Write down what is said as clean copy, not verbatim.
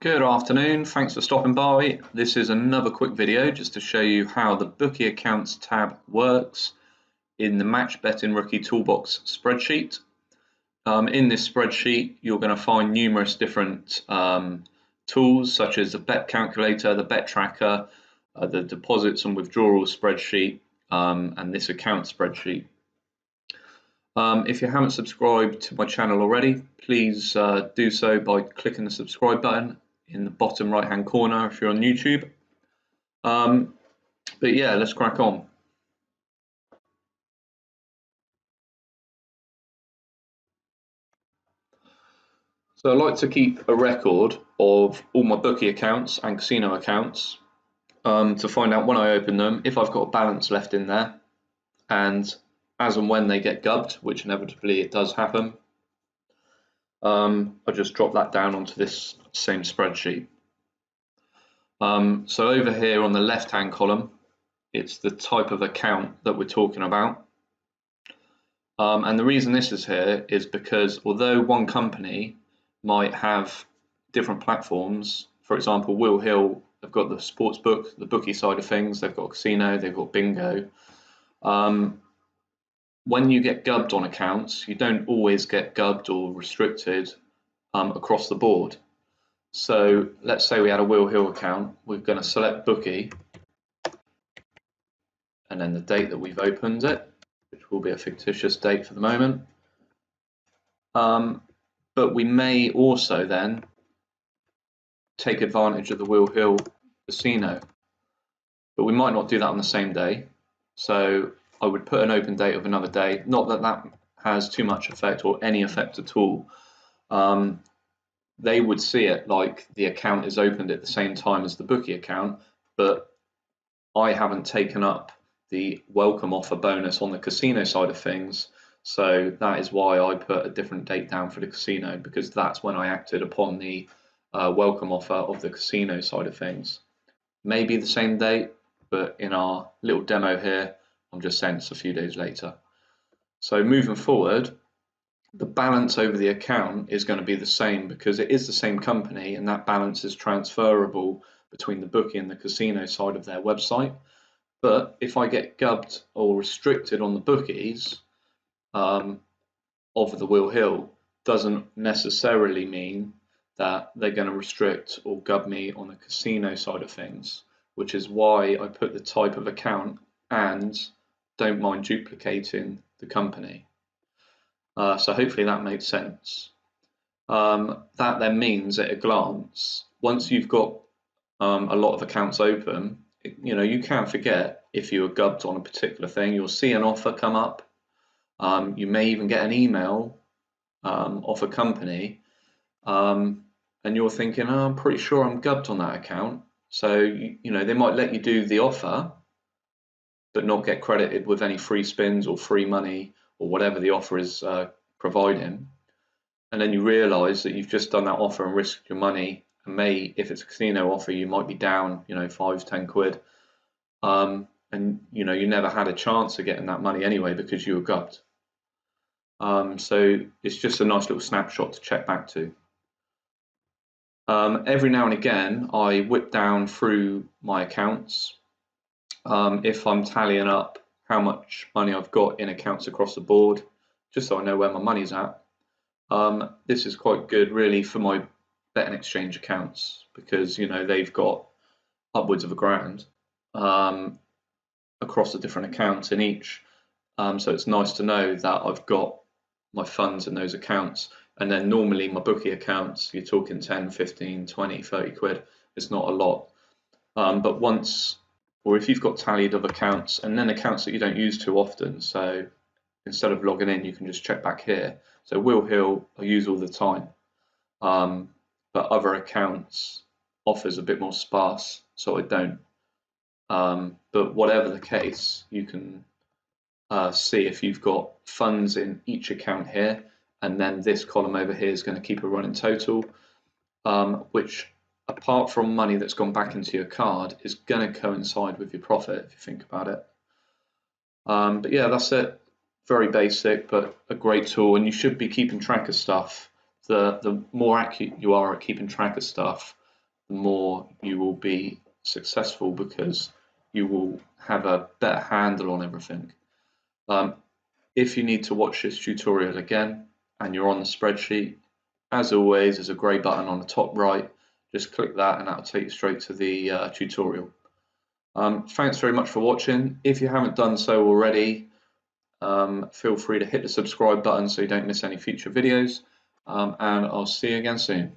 Good afternoon, thanks for stopping by. This is another quick video just to show you how the Bookie Accounts tab works in the Match Betting Rookie Toolbox spreadsheet. In this spreadsheet, you're going to find numerous different tools such as the bet calculator, the bet tracker, the deposits and withdrawals spreadsheet, and this account spreadsheet. If you haven't subscribed to my channel already, please do so by clicking the subscribe button in the bottom right hand corner if you're on YouTube. But yeah, let's crack on. So I like to keep a record of all my bookie accounts and casino accounts to find out when I open them if I've got a balance left in there, and as and when they get gubbed, which inevitably it does happen, I just drop that down onto this same spreadsheet. So over here on the left hand column, it's the type of account that we're talking about. And the reason this is here is because although one company might have different platforms, for example, Will Hill have got the sports book, the bookie side of things, they've got casino, they've got bingo. When you get gubbed on accounts, you don't always get gubbed or restricted across the board. So let's say we had a Will Hill account, we're going to select bookie and then the date that we've opened it, which will be a fictitious date for the moment. But we may also then take advantage of the Will Hill casino, but we might not do that on the same day. So I would put an open date of another day, not that that has too much effect or any effect at all. They would see it like the account is opened at the same time as the bookie account, but I haven't taken up the welcome offer bonus on the casino side of things. So that is why I put a different date down for the casino, because that's when I acted upon the welcome offer of the casino side of things. Maybe the same date, but in our little demo here, I'm just saying it's a few days later. So moving forward, the balance over the account is going to be the same because it is the same company, and that balance is transferable between the bookie and the casino side of their website. But if I get gubbed or restricted on the bookies of the Will Hill, doesn't necessarily mean that they're going to restrict or gub me on the casino side of things, which is why I put the type of account and don't mind duplicating the company. So hopefully that makes sense. That then means at a glance, once you've got a lot of accounts open, you can forget if you were gubbed on a particular thing. You'll see an offer come up. You may even get an email off a company, and you're thinking, oh, I'm pretty sure I'm gubbed on that account. So they might let you do the offer, but not get credited with any free spins or free money or whatever the offer is providing. And then you realise that you've just done that offer and risked your money. And if it's a casino offer, you might be down, 5-10 quid. And you never had a chance of getting that money anyway because you were gubbed. So it's just a nice little snapshot to check back to. Every now and again, I whip down through my accounts if I'm tallying up how much money I've got in accounts across the board, just so I know where my money's at. This is quite good really for my bet and exchange accounts because they've got upwards of £1,000 across the different accounts in each. So it's nice to know that I've got my funds in those accounts. And then normally my bookie accounts, you're talking 10, 15, 20, 30 quid. It's not a lot. But if you've got tallied of accounts and then accounts that you don't use too often, so instead of logging in, you can just check back here. So Will Hill I use all the time, but other accounts offers a bit more sparse, so I don't. But whatever the case, you can see if you've got funds in each account here, and then this column over here is going to keep a running total, which apart from money that's gone back into your card is going to coincide with your profit if you think about it. But yeah, that's it. Very basic, but a great tool, and you should be keeping track of stuff. The more accurate you are at keeping track of stuff, the more you will be successful, because you will have a better handle on everything. If you need to watch this tutorial again and you're on the spreadsheet, as always, there's a grey button on the top right. Just click that and that'll take you straight to the tutorial. Thanks very much for watching. If you haven't done so already, feel free to hit the subscribe button so you don't miss any future videos, and I'll see you again soon.